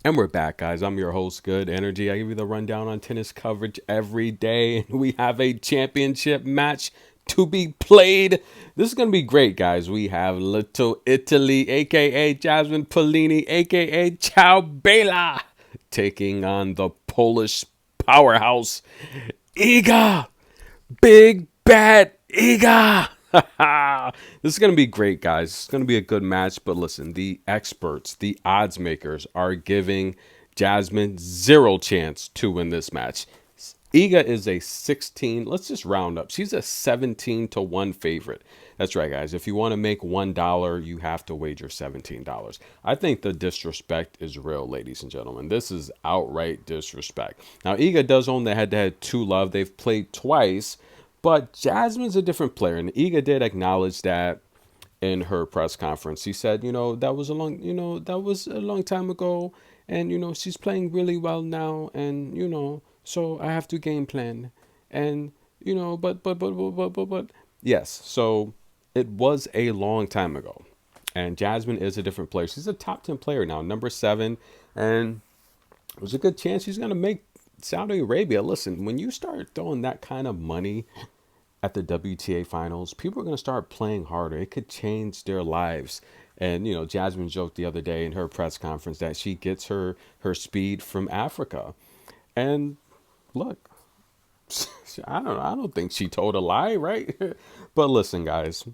And we're back, guys. I'm your host, Good Energy. I give you the rundown on tennis coverage every day. And we have a championship match to be played. This is going to be great, guys. We have Little Italy, aka Jasmine Paolini, aka Ciao Bella, taking on the Polish powerhouse, Iga. Big Bad Iga. This is going to be great, guys. It's going to be a good match. But listen, the experts, the odds makers, are giving Jasmine zero chance to win this match. Iga is a 16. Let's just round up. She's a 17 to 1 favorite. That's right, guys. If you want to make $1, you have to wager $17. I think the disrespect is real, ladies and gentlemen. This is outright disrespect. Now, Iga does own the head to head 2 love. They've played twice, but Jasmine's a different player. And Iga did acknowledge that in her press conference. He said, that was a long time ago, and she's playing really well now, and so I have to game plan, and but yes, so it was a long time ago, and Jasmine is a different player. She's a top 10 player now, number 7, and there's a good chance she's gonna make Saudi Arabia. Listen, when you start throwing that kind of money at the WTA finals, people are going to start playing harder. It could change their lives. And, Jasmine joked the other day in her press conference that she gets her speed from Africa. And look, I don't think she told a lie, right? But listen, guys,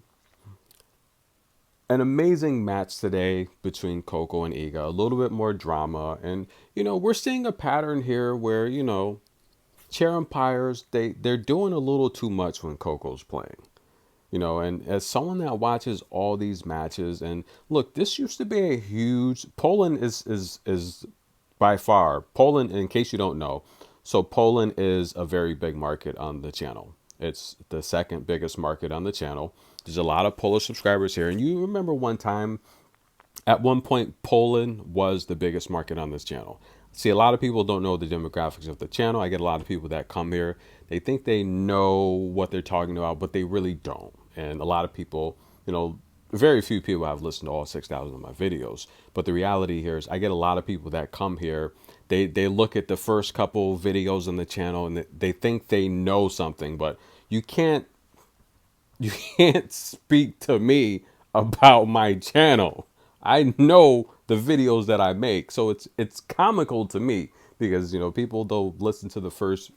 an amazing match today between Koko and Iga. A little bit more drama. And, we're seeing a pattern here where, chair umpires, they're doing a little too much when Coco's playing. And as someone that watches all these matches, and look, this used to be a huge Poland is by far Poland, in case you don't know, so Poland is a very big market on the channel. It's the second biggest market on the channel. There's a lot of Polish subscribers here. And you remember one time, at one point, Poland was the biggest market on this channel. See, a lot of people don't know the demographics of the channel. I get a lot of people that come here. They think they know what they're talking about, but they really don't. And a lot of people, very few people have listened to all 6,000 of my videos. But the reality here is I get a lot of people that come here. They look at the first couple videos on the channel and they think they know something, but you can't you can't speak to me about my channel. I know the videos that I make, so it's comical to me because people they'll listen to the first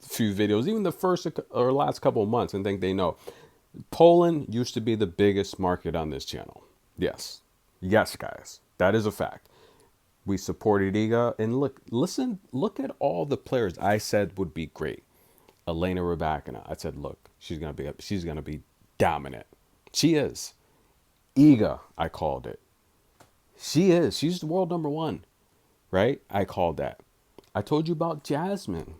few videos, even the first or last couple of months, and think they know. Poland used to be the biggest market on this channel. Yes, yes, guys, that is a fact. We supported Iga, and look at all the players I said would be great. Elena Rybakina. I said, look, she's gonna be dominant. She is. Iga, I called it. She is. She's the world number 1, right? I called that. I told you about Jasmine.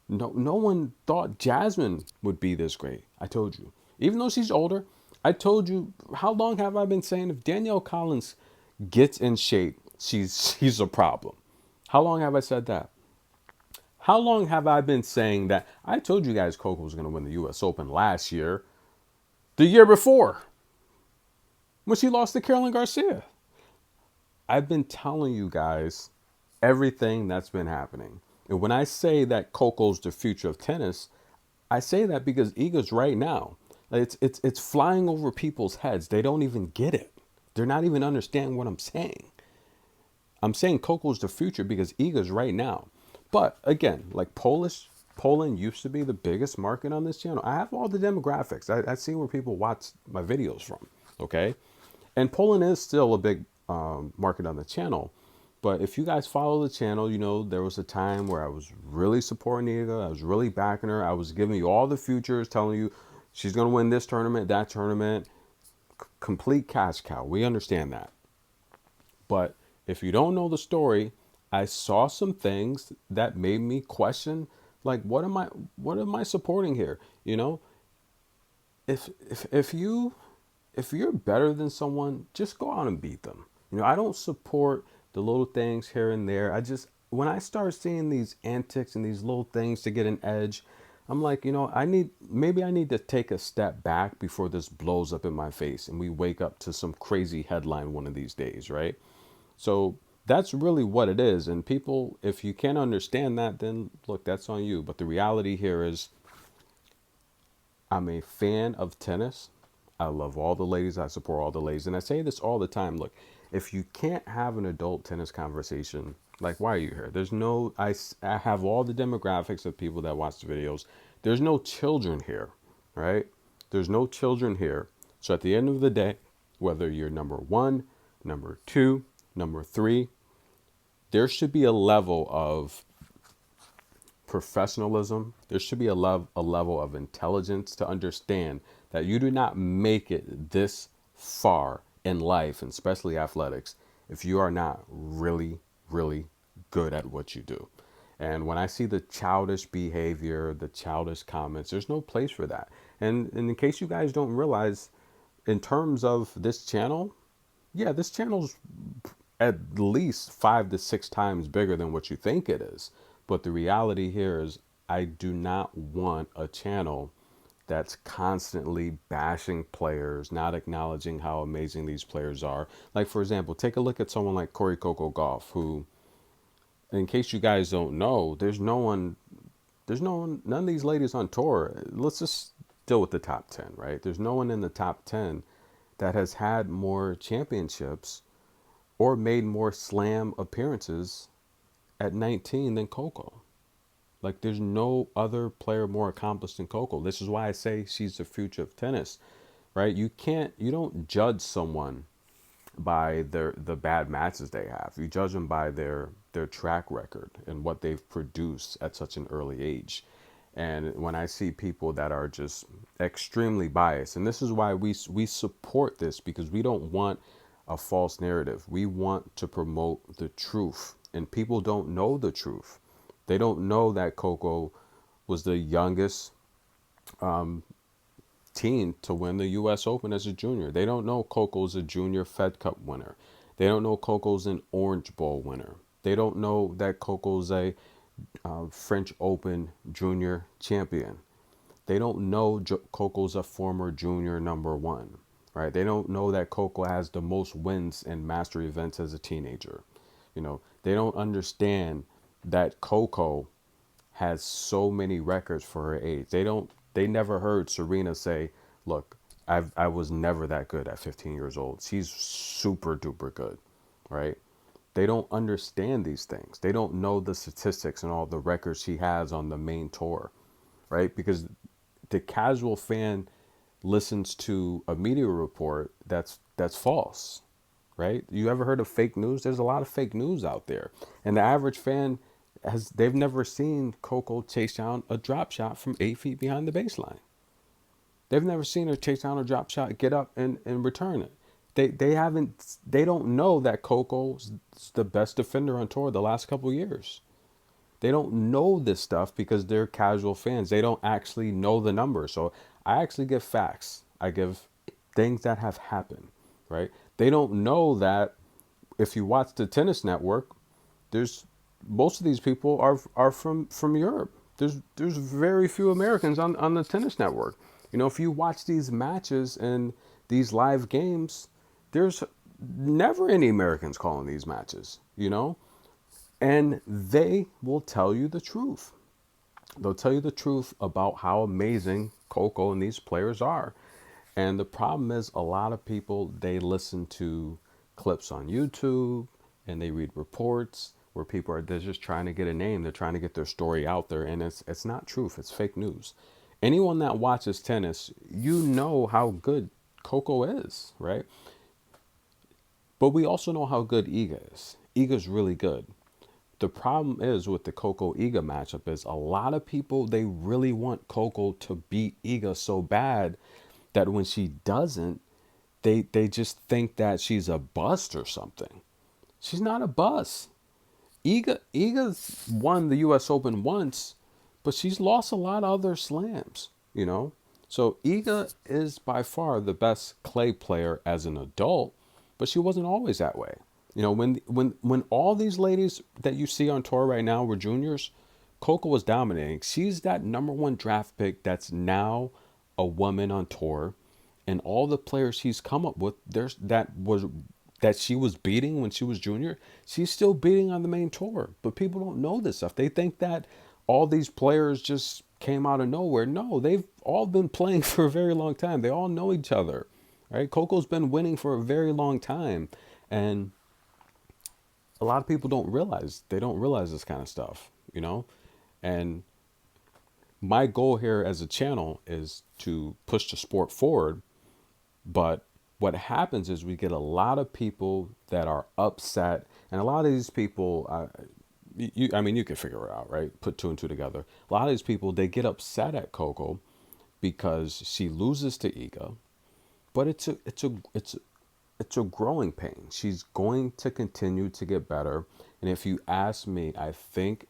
No one thought Jasmine would be this great. I told you. Even though she's older, I told you, how long have I been saying if Danielle Collins gets in shape, she's a problem? How long have I said that? How long have I been saying that? I told you guys Coco was going to win the US Open last year, the year before, when she lost to Caroline Garcia. I've been telling you guys everything that's been happening. And when I say that Coco's the future of tennis, I say that because Iga's right now. It's flying over people's heads. They don't even get it. They're not even understanding what I'm saying. I'm saying Coco's the future because Iga's right now. But again, like Poland used to be the biggest market on this channel. I have all the demographics. I see where people watch my videos from. Okay, and Poland is still a big market on the channel. But if you guys follow the channel, there was a time where I was really supporting Iga. I was really backing her. I was giving you all the futures, telling you she's going to win this tournament, that tournament. Complete cash cow. We understand that. But if you don't know the story, I saw some things that made me question, like, what am I supporting here? If if you if you're better than someone, just go out and beat them. I don't support the little things here and there. When I start seeing these antics and these little things to get an edge, I'm like, maybe I need to take a step back before this blows up in my face and we wake up to some crazy headline one of these days, right? So That's really what it is. And people, if you can't understand that, then look, that's on you. But the reality here is I'm a fan of tennis. I love all the ladies. I support all the ladies. And I say this all the time. Look, if you can't have an adult tennis conversation, like, why are you here? There's no, I have all the demographics of people that watch the videos. There's no children here, right? There's no children here. So at the end of the day, whether you're number one, number two, number three, there should be a level of professionalism. There should be a level of intelligence to understand that you do not make it this far in life, and especially athletics, if you are not really, really good at what you do. And when I see the childish behavior, the childish comments, there's no place for that. And in case you guys don't realize, in terms of this channel, yeah, this channel's at least 5 to 6 times bigger than what you think it is. But the reality here is, I do not want a channel that's constantly bashing players, not acknowledging how amazing these players are. Like, for example, take a look at someone like Koko Gauff, who, in case you guys don't know, none of these ladies on tour. Let's just deal with the top 10, right? There's no one in the top 10 that has had more championships or made more slam appearances at 19 than Koko. Like, there's no other player more accomplished than Koko. This is why I say she's the future of tennis, right? You don't judge someone by the bad matches they have. You judge them by their track record and what they've produced at such an early age. And when I see people that are just extremely biased, and this is why we support this, because we don't want a false narrative. We want to promote the truth, and people don't know the truth. They don't know that Koko was the youngest teen to win the U.S. Open as a junior. They don't know Koko's a junior Fed Cup winner. They don't know Koko's an Orange Bowl winner. They don't know that Koko's a French Open junior champion. They don't know Koko's a former junior number one, right? They don't know that Koko has the most wins in master events as a teenager. They don't understand that Koko has so many records for her age. They never heard Serena say, look, I was never that good at 15 years old. She's super duper good, right? They don't understand these things. They don't know the statistics and all the records she has on the main tour, right? Because the casual fan listens to a media report that's false, right? You ever heard of fake news? There's a lot of fake news out there. And the average fan they've never seen Koko chase down a drop shot from 8 feet behind the baseline. They've never seen her chase down a drop shot, get up and return it. They don't know that Koko's the best defender on tour the last couple years. They don't know this stuff because they're casual fans. They don't actually know the numbers. So I actually give facts. I give things that have happened, right? They don't know that if you watch the tennis network, there's most of these people are from Europe. There's very few Americans on the tennis network. If you watch these matches and these live games, there's never any Americans calling these matches. And they will tell you the truth. They'll tell you the truth about how amazing Koko and these players are. And the problem is, a lot of people, they listen to clips on YouTube and they read reports where they're just trying to get a name. They're trying to get their story out there. And it's not truth. It's fake news. Anyone that watches tennis, you know how good Koko is, right? But we also know how good Iga is. Iga's really good. The problem is with the Koko Iga matchup is a lot of people, they really want Koko to beat Iga so bad that when she doesn't, they just think that she's a bust or something. She's not a bust. Iga's won the U.S. Open once, but she's lost a lot of other slams. So Iga is by far the best clay player as an adult, but she wasn't always that way. When all these ladies that you see on tour right now were juniors, Koko was dominating. She's that number one draft pick that's now a woman on tour, and all the players she's come up with, that she was beating when she was junior, she's still beating on the main tour. But people don't know this stuff. They think that all these players just came out of nowhere. No, they've all been playing for a very long time. They all know each other, right? Coco's been winning for a very long time. And a lot of people don't realize this kind of stuff, you know? And my goal here as a channel is to push the sport forward. But what happens is we get a lot of people that are upset, and a lot of these people, I mean, you can figure it out, right? Put two and two together. A lot of these people, they get upset at Coco because she loses to Iga, but it's a growing pain. She's going to continue to get better, and if you ask me, I think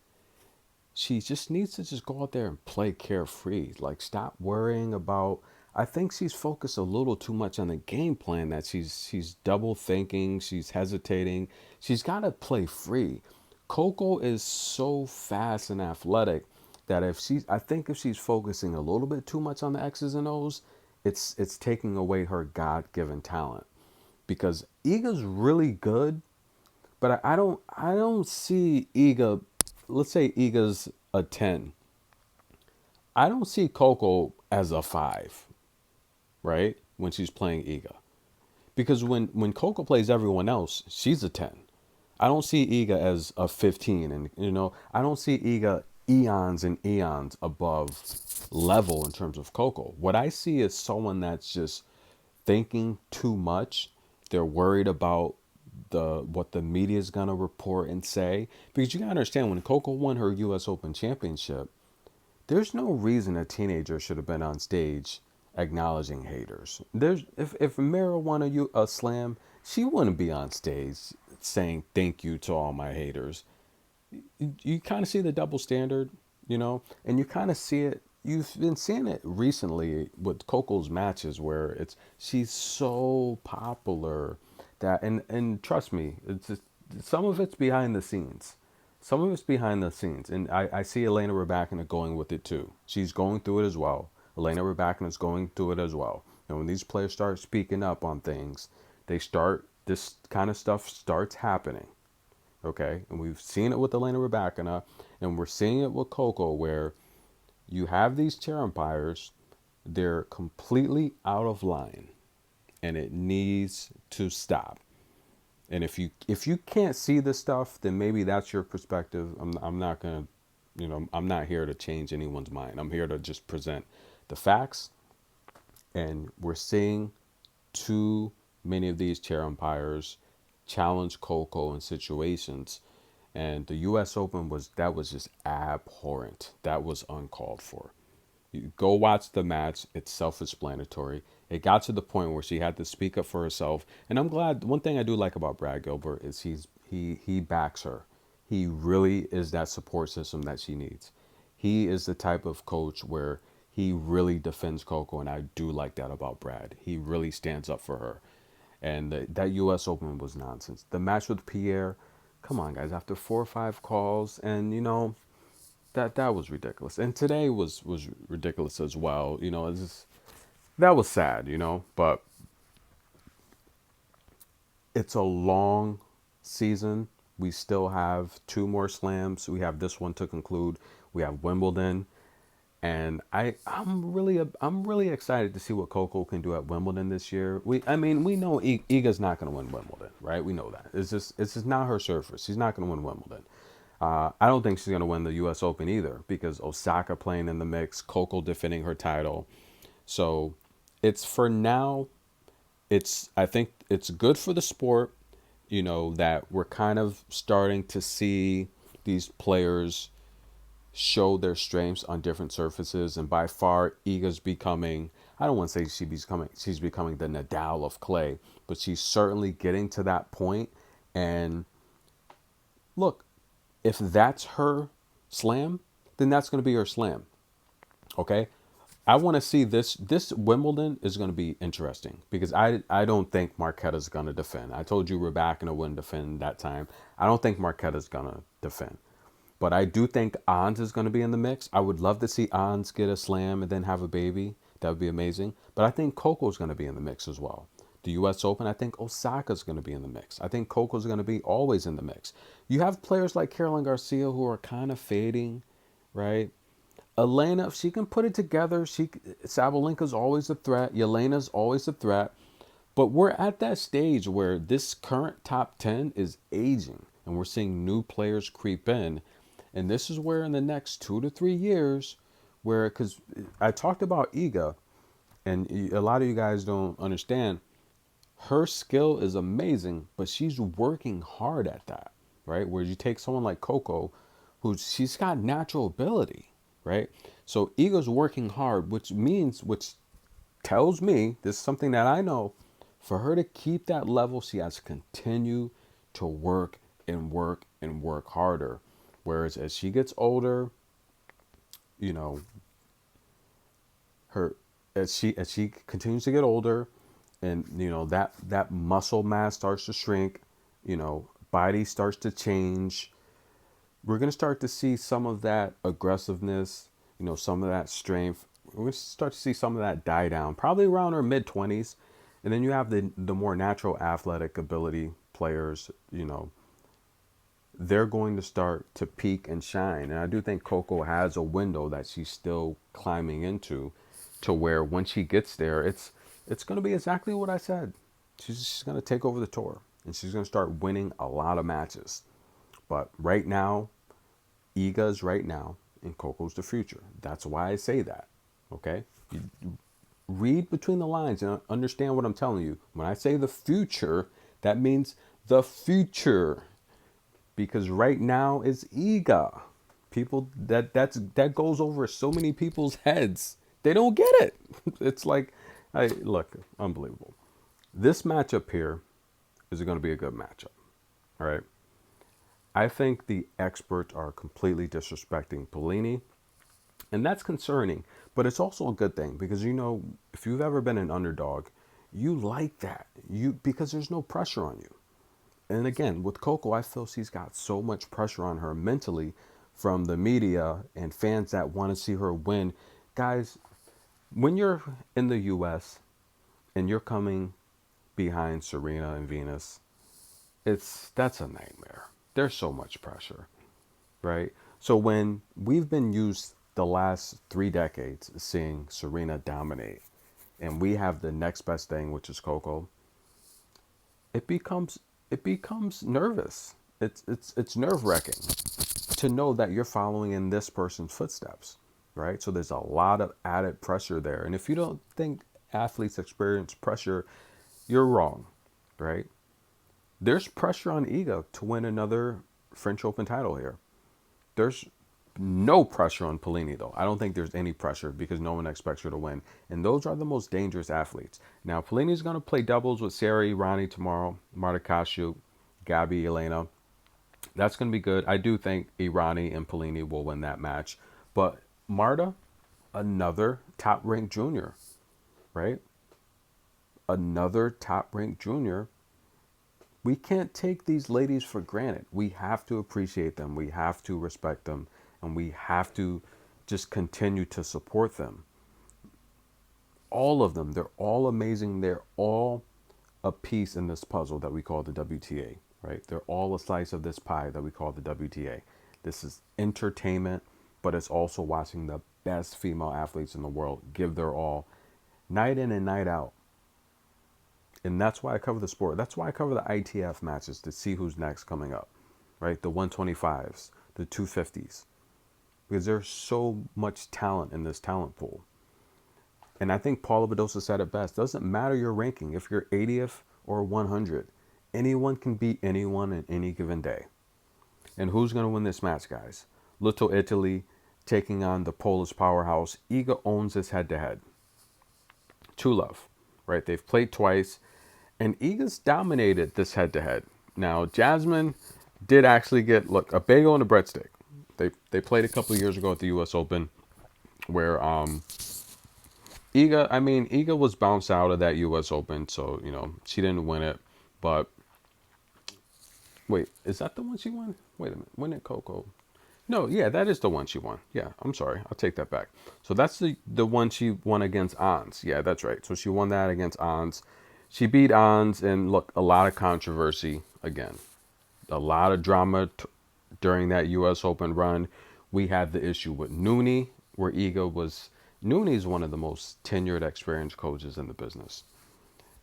she just needs to just go out there and play carefree. Like, stop worrying about. I think she's focused a little too much on the game plan, that she's double thinking, she's hesitating. She's got to play free. Coco is so fast and athletic that I think if she's focusing a little bit too much on the X's and O's, it's taking away her God-given talent. Because Iga's really good, but I don't see Iga. Let's say Iga's a 10. I don't see Coco as a 5, right? When she's playing Iga. Because when Coco plays everyone else, she's a 10. I don't see Iga as a 15. And, I don't see Iga eons and eons above level in terms of Coco. What I see is someone that's just thinking too much. They're worried about what the media is gonna report and say. Because you gotta understand, when Coco won her US Open championship, there's no reason a teenager should have been on stage acknowledging haters. If Mira won a slam, she wouldn't be on stage saying thank you to all my haters. You kind of see the double standard, and you kind of see it. You've been seeing it recently with Coco's matches, where she's so popular that, and trust me, it's just, some of it's behind the scenes. Some of it's behind the scenes, and I see Elena Rybakina going with it too. She's going through it as well. Elena Rybakina is going through it as well. And when these players start speaking up on things, this kind of stuff starts happening. Okay, and we've seen it with Elena Rybakina, and we're seeing it with Coco, where you have these chair umpires, they're completely out of line, and it needs to stop. And if you can't see this stuff, then maybe that's your perspective. I'm not gonna, I'm not here to change anyone's mind. I'm here to just present the facts, and we're seeing too many of these chair umpires challenge Coco in situations, and the U.S. Open was just abhorrent. That was uncalled for. You go watch the match; it's self-explanatory. It got to the point where she had to speak up for herself, and I'm glad. One thing I do like about Brad Gilbert is he backs her. He really is that support system that she needs. He is the type of coach where he really defends Coco, and I do like that about Brad. He really stands up for her. And that U.S. Open was nonsense. The match with Pierre, come on, guys, after 4 or 5 calls, and that was ridiculous. And today was ridiculous as well. That was sad. But it's a long season. We still have 2 more slams. We have this one to conclude. We have Wimbledon. And I'm really excited to see what Coco can do at Wimbledon this year. We know Iga's not going to win Wimbledon, right? We know that. It's just not her surface. She's not going to win Wimbledon. I don't think she's going to win the U.S. Open either, because Osaka playing in the mix, Coco defending her title. So it's, for now, I think it's good for the sport, that we're kind of starting to see these players show their strengths on different surfaces. And by far, Iga's becoming, I don't want to say she's becoming the Nadal of clay, but she's certainly getting to that point. And look, if that's her slam, then that's going to be her slam. Okay? I want to see this Wimbledon is going to be interesting, because I don't think Marquetta's going to defend. I told you Rybakina wouldn't defend that time. I don't think Marquetta's going to defend. But I do think Ons is going to be in the mix. I would love to see Ons get a slam and then have a baby. That would be amazing. But I think Coco's going to be in the mix as well. the U.S. Open, I think Osaka's going to be in the mix. I think Coco's going to be always in the mix. You have players like Caroline Garcia who are kind of fading, right? Elena, if she can put it together, Sabalenka's always a threat. Yelena's always a threat. But we're at that stage where this current top 10 is aging and we're seeing new players creep in. And this is where in the next 2 to 3 years, because I talked about Iga, and a lot of you guys don't understand, her skill is amazing, but she's working hard at that, right? Where you take someone like Coco, she's got natural ability, right? So Iga's working hard, which tells me, this is something that I know, for her to keep that level, she has to continue to work and work and work harder. Whereas as she gets older, you know, her as she continues to get older, and that muscle mass starts to shrink, body starts to change. We're gonna start to see some of that aggressiveness, some of that strength. We're gonna start to see some of that die down, probably around her mid 20s, and then you have the more natural athletic ability players. They're going to start to peak and shine. And I do think Coco has a window that she's still climbing into, to where when she gets there, it's going to be exactly what I said. She's going to take over the tour and she's going to start winning a lot of matches. But right now, Iga's right now and Coco's the future. That's why I say that. Okay? You read between the lines and understand what I'm telling you. When I say the future, that means the future. Because right now is Iga. People that goes over so many people's heads. They don't get it. It's like, look, unbelievable. This matchup here is going to be a good matchup. All right. I think the experts are completely disrespecting Paolini, and that's concerning. But it's also a good thing because if you've ever been an underdog, you like that. Because there's no pressure on you. And again, with Coco, I feel she's got so much pressure on her mentally from the media and fans that want to see her win. Guys, when you're in the U.S. and you're coming behind Serena and Venus, that's a nightmare. There's so much pressure, right? So when we've been used the last 3 decades seeing Serena dominate, and we have the next best thing, which is Coco, it becomes nervous. It's nerve-wracking to know that you're following in this person's footsteps, right? So there's a lot of added pressure there. And if you don't think athletes experience pressure, you're wrong, right? There's pressure on Iga to win another French Open title here. There's no pressure on Paolini, though. I don't think there's any pressure because no one expects her to win. And those are the most dangerous athletes. Now, Paolini's going to play doubles with Sarah Irani tomorrow, Marta Kashuk, Gabby, Elena. That's going to be good. I do think Irani and Paolini will win that match. But Marta, another top-ranked junior, right? Another top-ranked junior. We can't take these ladies for granted. We have to appreciate them. We have to respect them. And we have to just continue to support them. All of them. They're all amazing. They're all a piece in this puzzle that we call the WTA, right? They're all a slice of this pie that we call the WTA. This is entertainment, but it's also watching the best female athletes in the world give their all night in and night out. And that's why I cover the sport. That's why I cover the ITF matches, to see who's next coming up, right? The 125s, the 250s. Because there's so much talent in this talent pool. And I think Paula Badosa said it best. Doesn't matter your ranking. If you're 80th or 100, anyone can beat anyone in any given day. And who's going to win this match, guys? Little Italy taking on the Polish powerhouse. Iga owns this head-to-head. True love, right? They've played twice. And Iga's dominated this head-to-head. Now, Jasmine did actually get, a bagel and a breadstick. They played a couple of years ago at the U.S. Open, where Iga was bounced out of that U.S. Open, so she didn't win it. But wait, is that the one she won? Wait a minute, when did Coco? No, yeah, that is the one she won. Yeah, I'm sorry, I'll take that back. So that's the one she won against Ons. Yeah, that's right. So she won that against Ons. She beat Ons, and look, a lot of controversy again. A lot of drama during that U.S. Open run. We had the issue with Nooney, where Iga was. Nooney is one of the most tenured, experienced coaches in the business.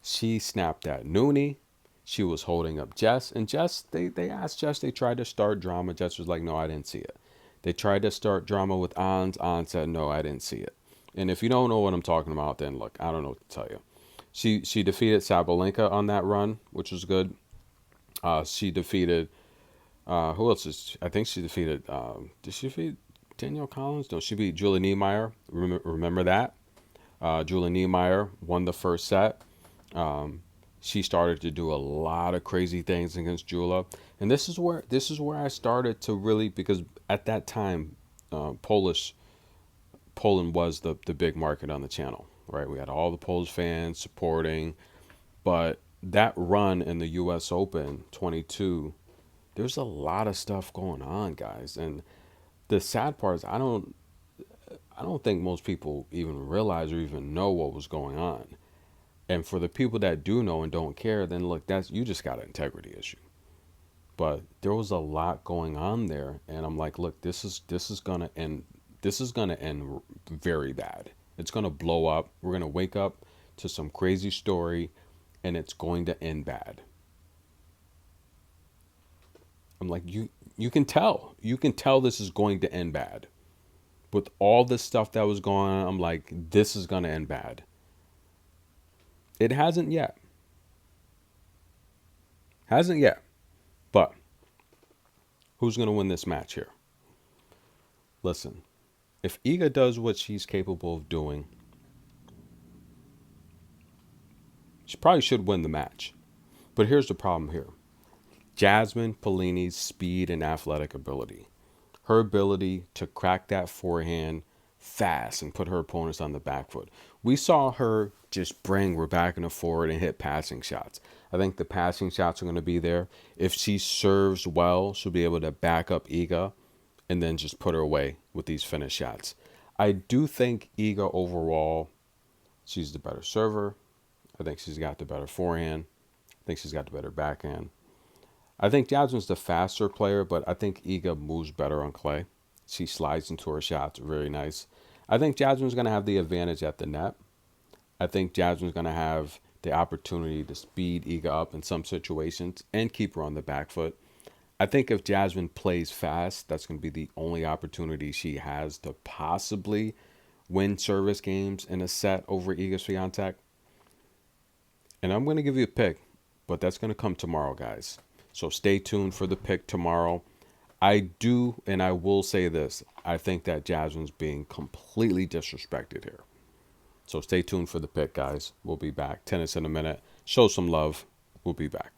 She snapped at Nooney. She was holding up Jess. And Jess, they asked Jess, they tried to start drama. Jess was like, no, I didn't see it. They tried to start drama with Ons. Ons said, no, I didn't see it. And if you don't know what I'm talking about, then look, I don't know what to tell you. She defeated Sabalenka on that run, which was good. She defeated who else is? I think she defeated. Did she defeat Danielle Collins? No, she beat Julie Niemeyer. Remember that? Julie Niemeyer won the first set. She started to do a lot of crazy things against Jula, and this is where I started to really, because at that time, Poland was the big market on the channel, right? We had all the Polish fans supporting, but that run in the U.S. Open 22, there's a lot of stuff going on, guys, and the sad part is I don't think most people even realize or even know what was going on. And for the people that do know and don't care, then look, that's, you just got an integrity issue. But there was a lot going on there, and I'm like, look, this is gonna end. This is gonna end very bad. It's gonna blow up. We're gonna wake up to some crazy story, and it's going to end bad. I'm like, you can tell this is going to end bad. With all this stuff that was going on, I'm like, this is gonna end bad. It hasn't yet. Hasn't yet. But who's going to win this match here? Listen, if Iga does what she's capable of doing, she probably should win the match. But here's the problem here. Jasmine Paolini's speed and athletic ability. Her ability to crack that forehand fast and put her opponents on the back foot. We saw her just bring Rebecca forward and hit passing shots. I think the passing shots are going to be there. If she serves well, she'll be able to back up Iga and then just put her away with these finish shots. I do think Iga overall, she's the better server. I think she's got the better forehand. I think she's got the better backhand. I think Jasmine's the faster player, but I think Iga moves better on clay. She slides into her shots very nice. I think Jasmine's going to have the advantage at the net. I think Jasmine's going to have the opportunity to speed Iga up in some situations and keep her on the back foot. I think if Jasmine plays fast, that's going to be the only opportunity she has to possibly win service games in a set over Iga Swiatek. And I'm going to give you a pick, but that's going to come tomorrow, guys. So stay tuned for the pick tomorrow. I do, and I will say this, I think that Jasmine's being completely disrespected here. So stay tuned for the pick, guys. We'll be back. Tennis in a minute. Show some love. We'll be back.